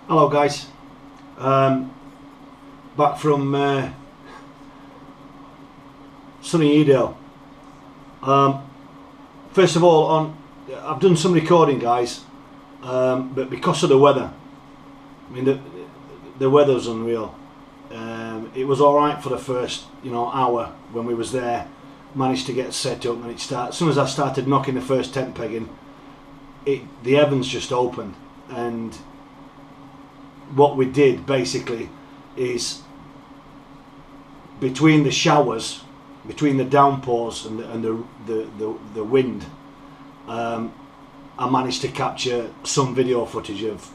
Hello guys, back from sunny Edale. First of all, I've done some recording, guys, but because of the weather, I mean the weather's unreal. It was all right for the first hour when we was there, managed to get set up, and as soon as I started knocking the first tent pegging, the heavens just opened. And what we did basically is, between the showers, between the downpours and the wind, I managed to capture some video footage of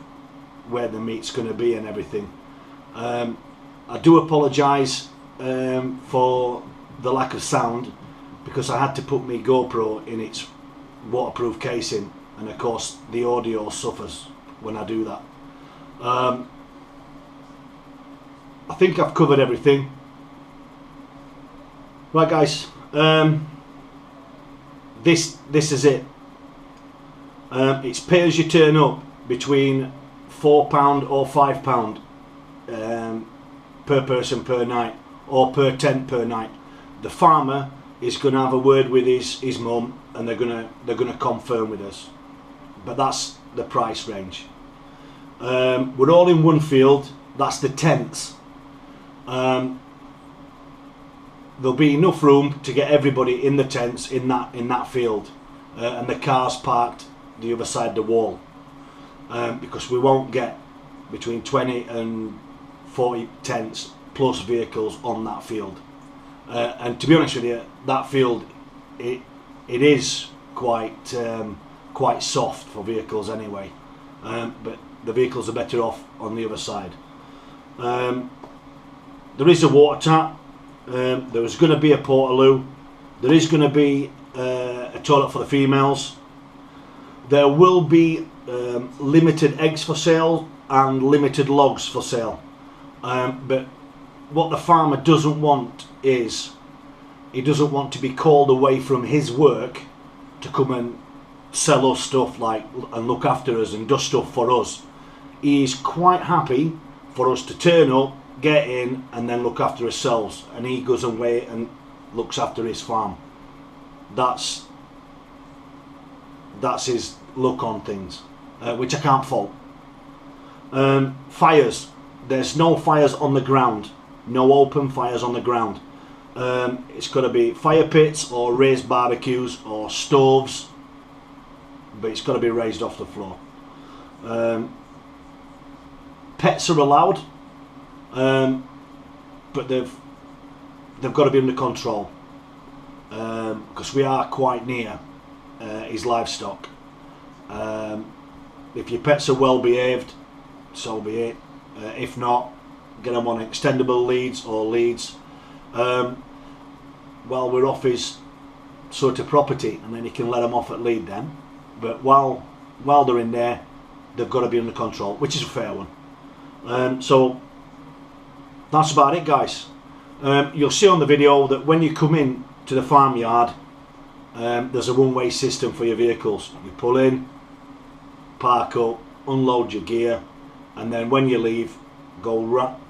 where the meet's going to be and everything. I do apologise for the lack of sound, because I had to put my GoPro in its waterproof casing, and of course the audio suffers when I do that. I think I've covered everything. Right guys, this is it. It's pay as you turn up, between £4 or £5 per person per night, or per tent per night. The farmer is going to have a word with his mum, and they're gonna confirm with us. But that's the price range. We're all in one field. That's the tents. There'll be enough room to get everybody in the tents in that field, and the cars parked the other side of the wall, because we won't get between 20 and 40 tents plus vehicles on that field. And to be honest with you, that field it is quite soft for vehicles anyway, but the vehicles are better off on the other side. There is a water tap. There is going to be a portaloo. There is going to be a toilet for the females. There will be limited eggs for sale and limited logs for sale. But what the farmer doesn't want is, he doesn't want to be called away from his work to come and sell us stuff, and look after us and do stuff for us. He's quite happy for us to turn up, get in, and then look after ourselves, and he goes away and looks after his farm. That's his look on things, which I can't fault. Fires, there's no fires on the ground, no open fires on the ground. It's got to be fire pits or raised barbecues or stoves, but it's got to be raised off the floor. Pets are allowed, but they've got to be under control, because we are quite near his livestock. If your pets are well behaved, so be it. If not, get them on extendable leads or leads while we're off his sort of property, and then you can let them off at lead then. But while they're in there, they've got to be under control, which is a fair one. So that's about it, guys. You'll see on the video that when you come in to the farmyard, there's a one-way system for your vehicles. You pull in, park up, unload your gear, and then when you leave,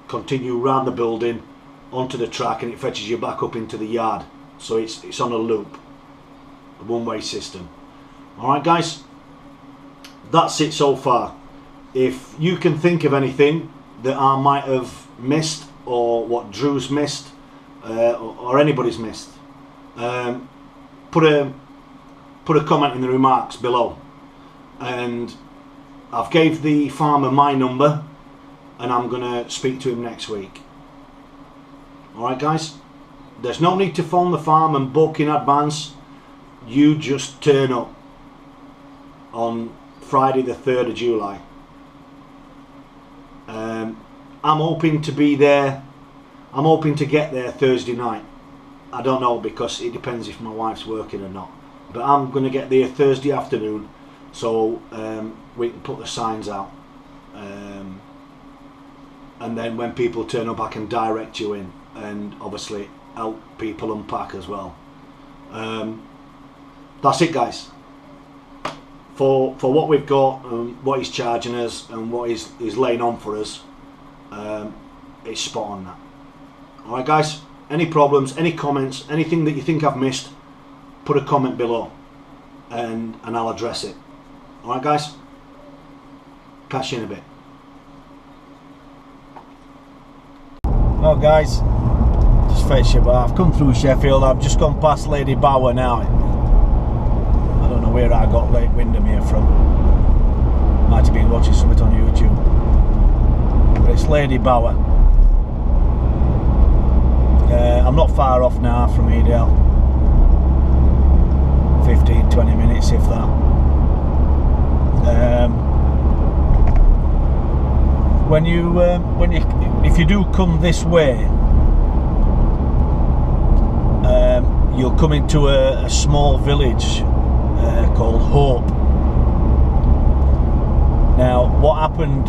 continue round the building onto the track, and it fetches you back up into the yard. So it's on a loop, a one-way system. Alright guys, that's it so far. If you can think of anything that I might have missed, or what Drew's missed, or anybody's missed, put a comment in the remarks below. And I've gave the farmer my number, and I'm gonna speak to him next week. Alright guys, there's no need to phone the farm and book in advance. You just turn up on Friday the 3rd of July. I'm hoping to be there. I'm hoping to get there Thursday night. I don't know, because it depends if my wife's working or not. But I'm going to get there Thursday afternoon, so we can put the signs out. And then when people turn up, I can direct you in, and obviously help people unpack as well. That's it, guys. for what we've got and what he's charging us and what he's laying on for us, it's spot on that. Alright guys, any problems, any comments, anything that you think I've missed, put a comment below and I'll address it. Alright guys, catch you in a bit. Well guys, just finished up. I've come through Sheffield, I've just gone past Lady Bower now. I don't know where I got Lake Windermere from. Might have been watching something on YouTube. But it's Lady Bower. I'm not far off now from Edale. 15-20 minutes if that. If you do come this way, you'll come into a small village called Hope. Now, what happened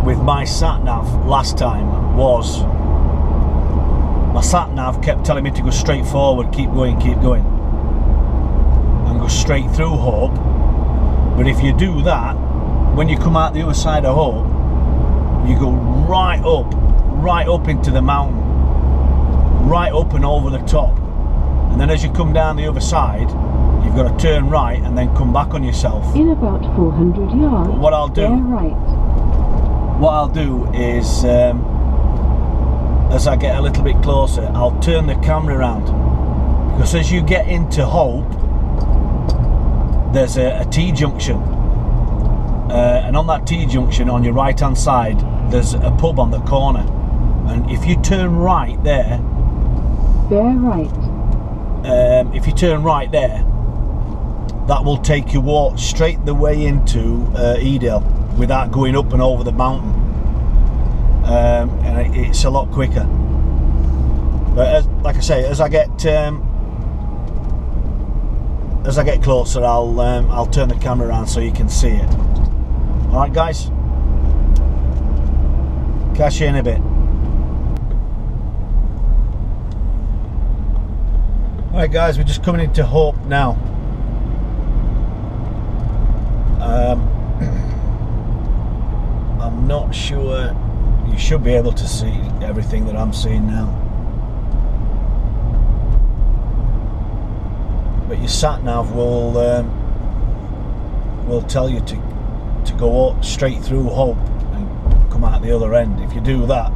with my sat-nav last time was my sat-nav kept telling me to go straight forward, keep going, and go straight through Hope. But if you do that, when you come out the other side of Hope, you go right up into the mountain, right up and over the top. And then as you come down the other side, you've got to turn right and then come back on yourself. In about 400 yards, but what I'll do, what I'll do is, as I get a little bit closer, I'll turn the camera around, because as you get into Hope, there's a T-junction, and on that T-junction on your right hand side there's a pub on the corner, and if you turn right there, if you turn right there, that will take you walk straight the way into Edale without going up and over the mountain, and it's a lot quicker. But like I say, as I get closer, I'll turn the camera around so you can see it. All right, guys. Catch you in a bit. All right, guys. We're just coming into Hope now. I'm not sure. You should be able to see everything that I'm seeing now. But your sat-nav will tell you to go straight through Hope and come out the other end. If you do that,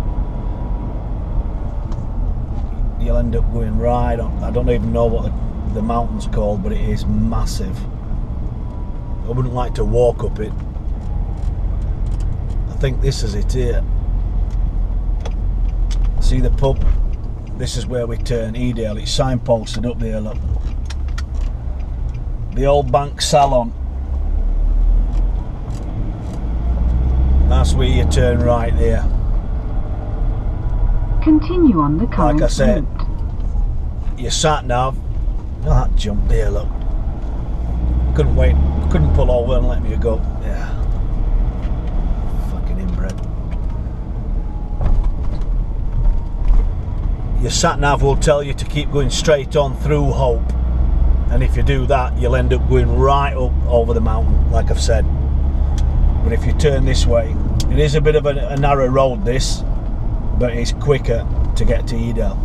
you'll end up going right on. I don't even know what the mountain's called, but it is massive. I wouldn't like to walk up it. I think this is it here. See the pub? This is where we turn, Edale. It's signposted up there, look. The Old Bank Salon. That's where you turn right there. Continue on the current like I said, route. Your sat-nav. Oh, that jump there, look. Couldn't wait. Couldn't pull over and let me go. Yeah. Fucking inbred. Your sat-nav will tell you to keep going straight on through Hope. And if you do that, you'll end up going right up over the mountain, like I've said. But if you turn this way, it is a bit of a narrow road, this, but it's quicker to get to Edale.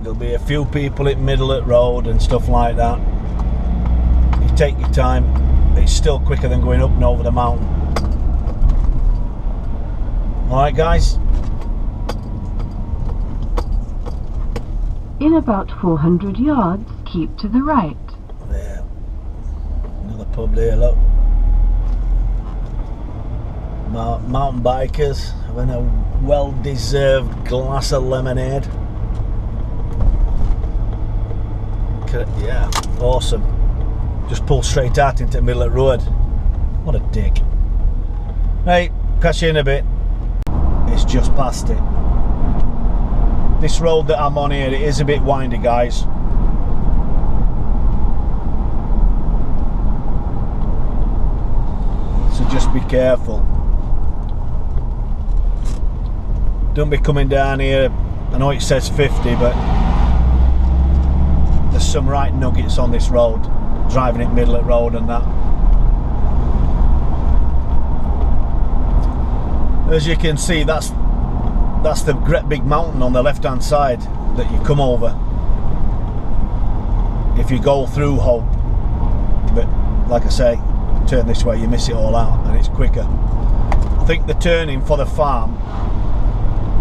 There'll be a few people in middle of the road and stuff like that. You take your time, it's still quicker than going up and over the mountain. Alright, guys? In about 400 yards, keep to the right. There. Another pub there, look. Mountain bikers having a well-deserved glass of lemonade. Yeah, awesome. Just pull straight out into the middle of the road. What a dick. Right, catch you in a bit. It's just past it. This road that I'm on here, it is a bit windy, guys. So just be careful. Don't be coming down here. I know it says 50, but there's some right nuggets on this road, driving it middle of road and that. As you can see, that's the great big mountain on the left hand side that you come over if you go through Hope. But like I say, turn this way, you miss it all out and it's quicker. I think the turning for the farm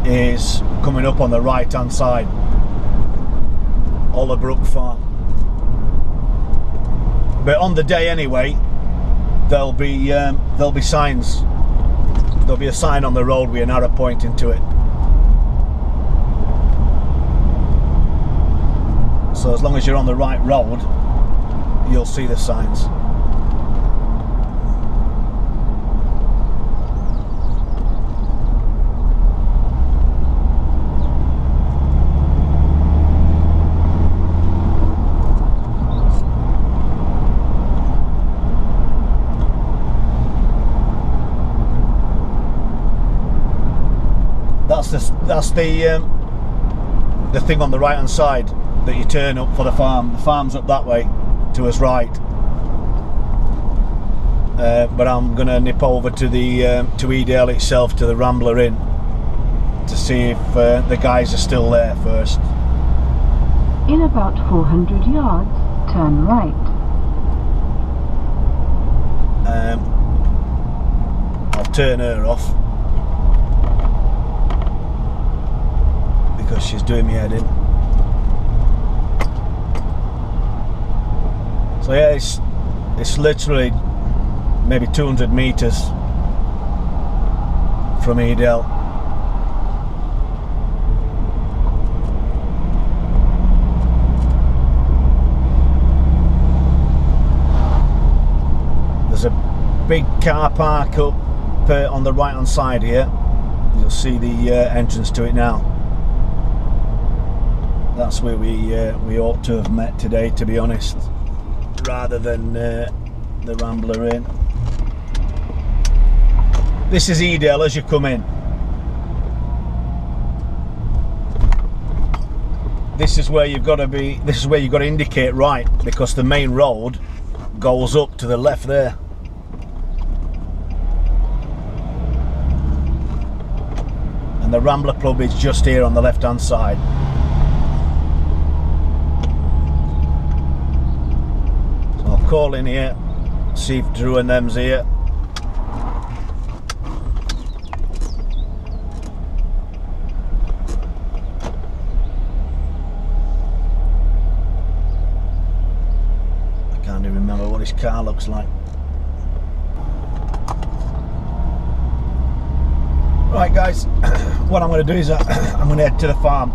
is coming up on the right hand side, Ollerbrook farm. But on the day anyway, there'll be signs. There'll be a sign on the road with an arrow pointing to it. So as long as you're on the right road, you'll see the signs. That's the thing on the right hand side that you turn up for the farm. The farm's up that way to us right, but I'm gonna nip over to the to Edale itself, to the Rambler Inn, to see if the guys are still there first. In about 400 yards, turn right. I'll turn her off because she's doing me head in. So yeah, it's literally maybe 200 meters from Edale. There's a big car park up on the right hand side here. You'll see the entrance to it now. That's where we ought to have met today, to be honest, rather than the Rambler Inn. This is Edale as you come in. This is where you've got to be. This is where you've got to indicate right, because the main road goes up to the left there. And the Rambler pub is just here on the left hand side. Call in here, see if Drew and them's here. I can't even remember what his car looks like. Right guys, what I'm going to do is I'm going to head to the farm.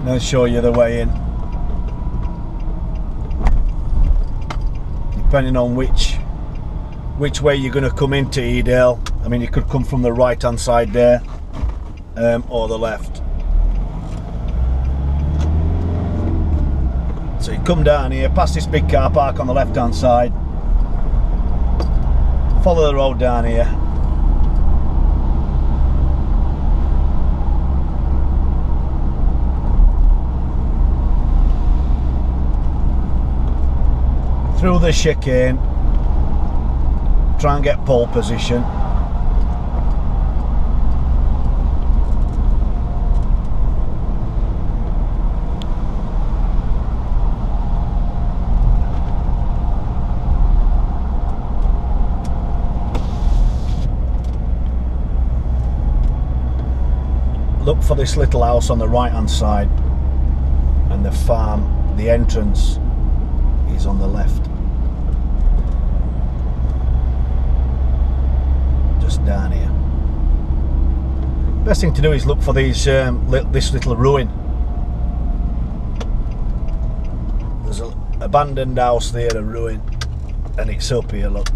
I'll show you the way in. Depending on which way you're going to come into Edale. I mean, you could come from the right hand side there, or the left. So you come down here, past this big car park on the left hand side, follow the road down here. Through the chicane, try and get pole position. Look for this little house on the right hand side, and the farm, the entrance is on the left. Down here. Best thing to do is look for these this little ruin. There's an abandoned house there, a ruin, and it's up here, look.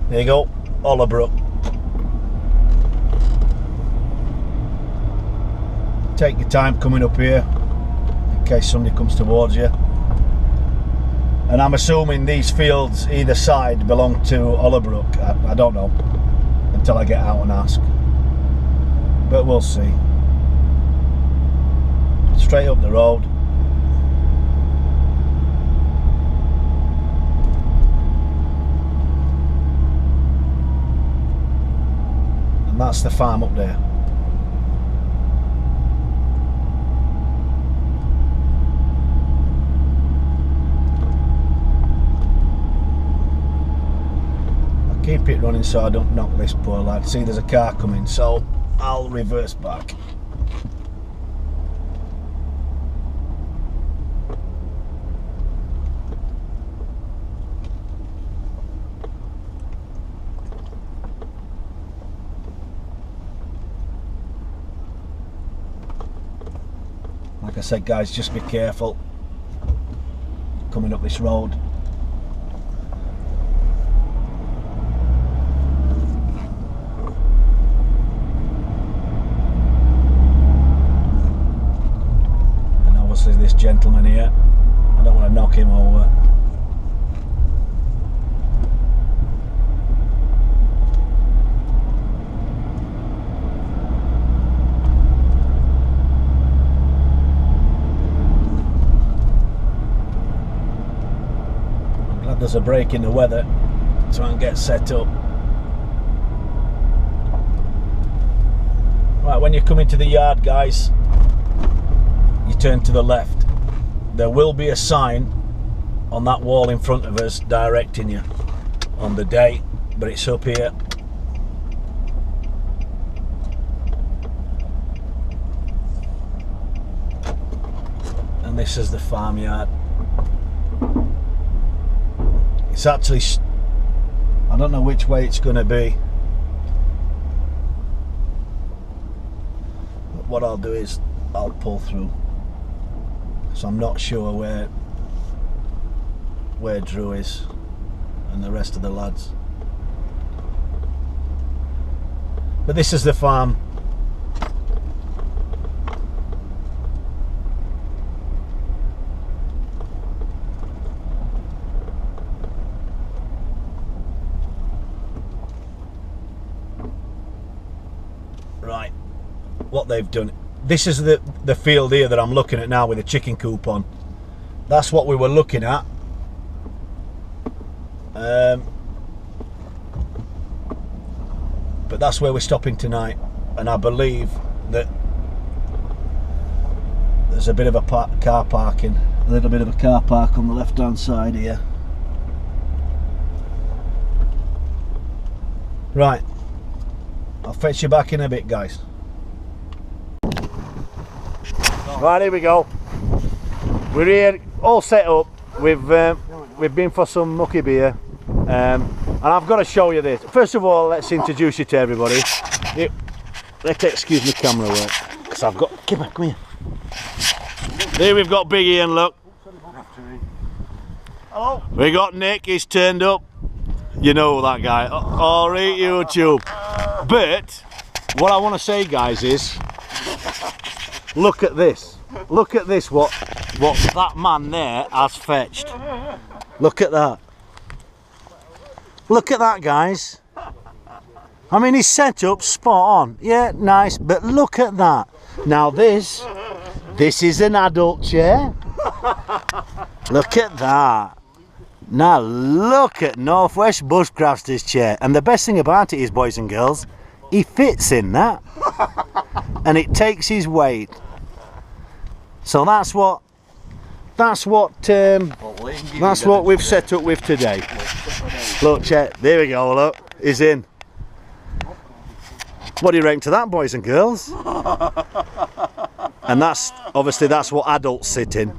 There you go, Ollerbrook. Take your time coming up here in case somebody comes towards you. And I'm assuming these fields either side belong to Ollerbrook. I don't know until I get out and ask. but we'll see. Straight up the road. And that's the farm up there. I'll keep it running so I don't knock this poor lad. See, there's a car coming, so I'll reverse back. Like I said, guys, just be careful coming up this road. And obviously this gentleman here, I don't want to knock him over. There's a break in the weather, try and get set up. Right, when you come into the yard, guys, you turn to the left. There will be a sign on that wall in front of us directing you on the day, but it's up here. And this is the farmyard. It's actually, I don't know which way it's going to be, but what I'll do is I'll pull through, so I'm not sure where Drew is and the rest of the lads, but this is the farm. Right, what they've done, this is the field here that I'm looking at now with the chicken coop on. That's what we were looking at. But that's where we're stopping tonight, and I believe that there's a bit of a car parking, a little bit of a car park on the left hand side here. Right, I'll fetch you back in a bit, guys. Right, here we go. We're here, all set up. We've been for some mucky beer, and I've got to show you this. First of all, let's introduce you to everybody. Let's excuse me camera work, because I've got. Come here. There we've got Big Ian. Look. Hello. We got Nick. He's turned up. You know that guy. All right, YouTube. But what I want to say, guys, is look at this. Look at this. What that man there has fetched. Look at that. Look at that, guys. I mean, he's set up spot on. Yeah, nice. But look at that. Now this is an adult chair. Look at that. Now look at Northwest Bushcrafters chair, and the best thing about it is, boys and girls, he fits in that, and it takes his weight. So that's what we've set up with today. Look, check. There we go. Look, he's in. What do you reckon to that, boys and girls? And that's obviously that's what adults sit in.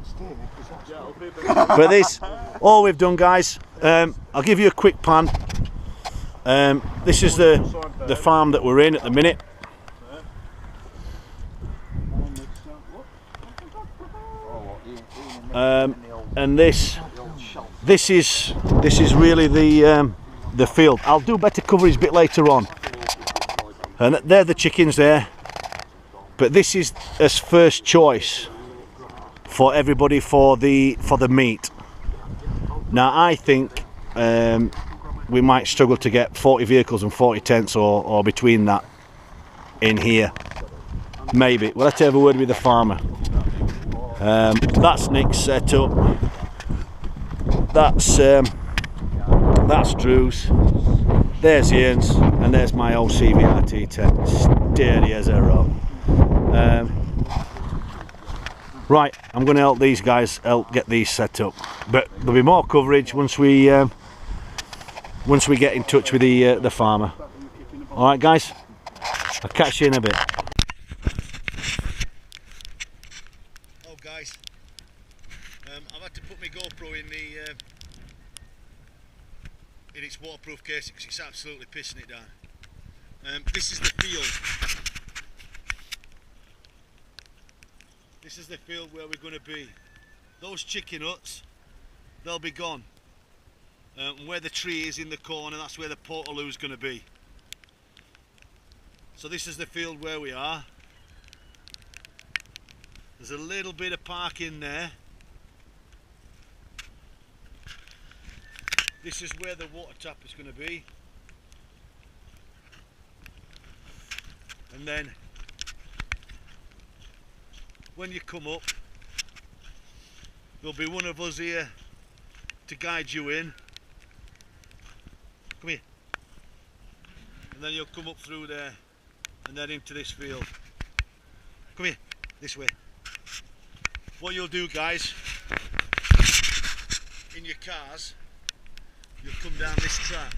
But this, all we've done, guys. I'll give you a quick plan. This is the farm that we're in at the minute. And this is really the field. I'll do better coverage a bit later on. And they're the chickens there. But this is as first choice for everybody for the meat. Now I think we might struggle to get 40 vehicles and 40 tents or between that in here. Maybe. We'll have to have a word with the farmer. That's Nick's setup. That's Drew's. There's Ian's, and there's my old CVRT tent, sturdy as a rock. Right, I'm going to help these guys get these set up, but there'll be more coverage once we get in touch with the farmer. All right, guys, I'll catch you in a bit. Oh, guys, I've had to put my GoPro in its waterproof casing because it's absolutely pissing it down. This is the field. This is the field where we're going to be. Those chicken huts, they'll be gone. Where the tree is in the corner, that's where the portaloo's going to be. So this is the field where we are. There's a little bit of parking there. This is where the water tap is going to be. And then when you come up, there'll be one of us here to guide you in. Come here. And then you'll come up through there and then into this field. Come here, this way. What you'll do, guys, in your cars, you'll come down this track.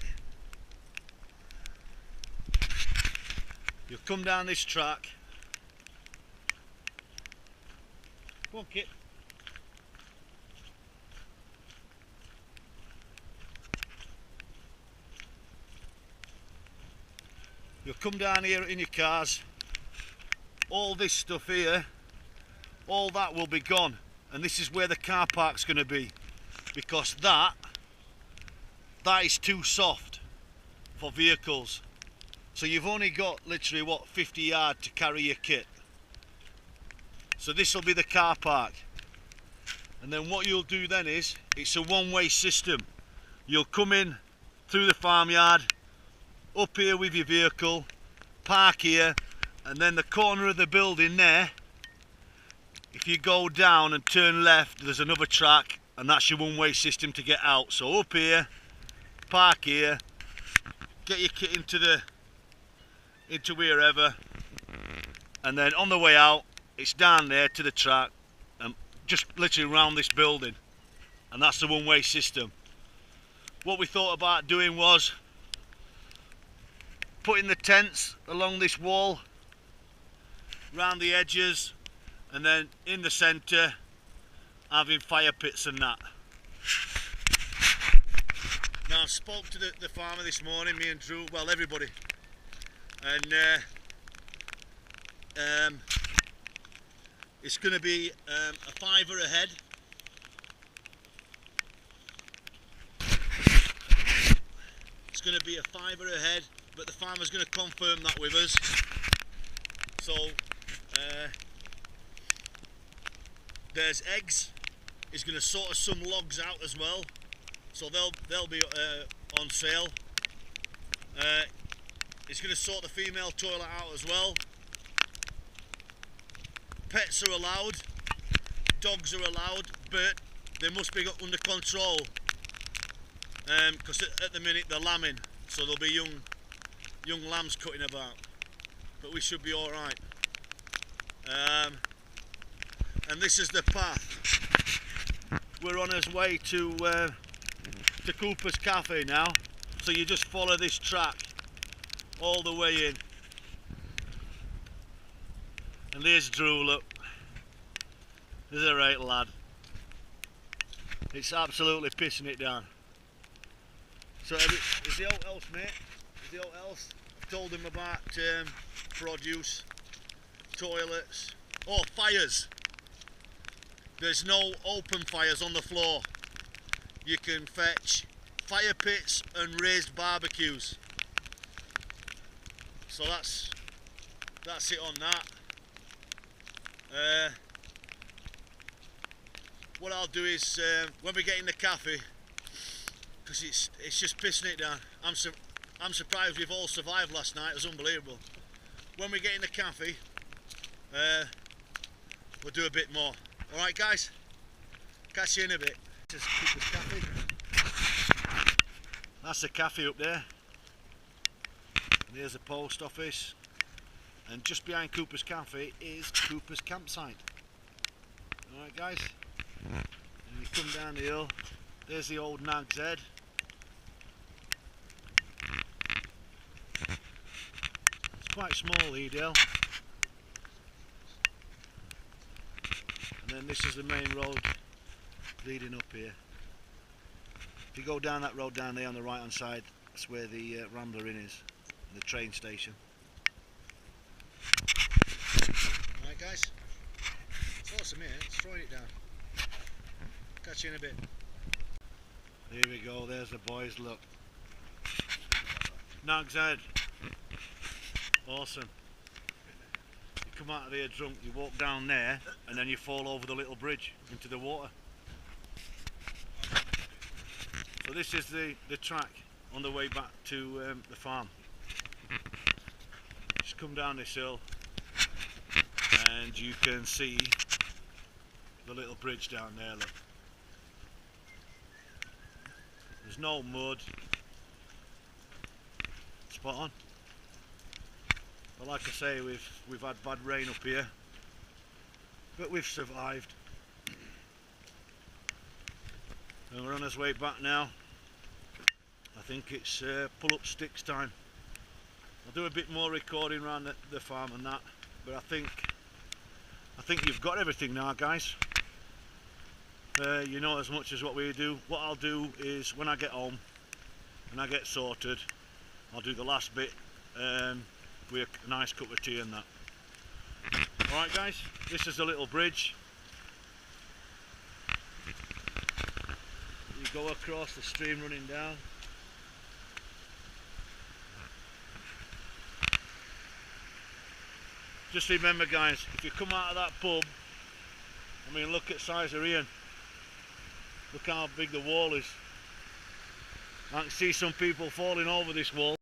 You'll come down this track. Come on, Kit. You'll come down here in your cars. All this stuff here, all that will be gone. And this is where the car park's going to be. Because that is too soft for vehicles. So you've only got literally, what, 50 yards to carry your kit. So this will be the car park. And then what you'll do then is, it's a one-way system. You'll come in through the farmyard, up here with your vehicle, park here, and then the corner of the building there, if you go down and turn left, there's another track, and that's your one-way system to get out. So up here, park here, get your kit into wherever, and then on the way out, it's down there to the track, and just literally around this building, and that's the one-way system. What we thought about doing was putting the tents along this wall, round the edges, and then in the centre having fire pits and that. Now I spoke to the farmer this morning, me and Drew, well everybody, and it's going to be a £5 a head. It's going to be a £5 a head, but the farmer's going to confirm that with us. So there's eggs. He's going to sort some logs out as well, so they'll be on sale. He's going to sort the female toilet out as well. Pets are allowed, dogs are allowed, but they must be under control, because at the minute they're lambing, so there'll be young lambs cutting about, but we should be all right. And this is the path. We're on our way to Cooper's Cafe now, so you just follow this track all the way in. And there's Drew, look. There's a right lad. It's absolutely pissing it down. So is the out else, mate? Is the out else? I've told him about produce, toilets. Oh, fires. There's no open fires on the floor. You can fetch fire pits and raised barbecues. So that's it on that. What I'll do is when we get in the cafe, because it's just pissing it down. I'm surprised we've all survived last night. It was unbelievable. When we get in the cafe, we'll do a bit more. Alright guys, catch you in a bit. This is Cooper's Cafe. That's the cafe up there. And there's the post office. And just behind Cooper's Cafe is Cooper's Campsite. Alright guys, and you come down the hill, there's the old Nag's Head. It's quite small, Edale. And then this is the main road leading up here. If you go down that road down there on the right hand side, that's where the Rambler Inn is, and the train station. Alright guys, it's awesome here, it's throwing it down. Catch you in a bit. Here we go, there's the boys, look. Nag's Head. Awesome. You come out of here drunk, you walk down there, and then you fall over the little bridge into the water. So this is the track on the way back to the farm. Just come down this hill and you can see the little bridge down there, look. There's no mud. Spot on. But like I say, we've had bad rain up here, but we've survived. And we're on our way back now. I think it's pull up sticks time. I'll do a bit more recording around the farm and that, but I think you've got everything now, guys. You know as much as what we do. What I'll do is when I get home and I get sorted, I'll do the last bit with a nice cup of tea and that. Alright guys, this is a little bridge. You go across the stream running down. Just remember guys, if you come out of that pub, I mean look at size of Ian. Look how big the wall is. I can see some people falling over this wall.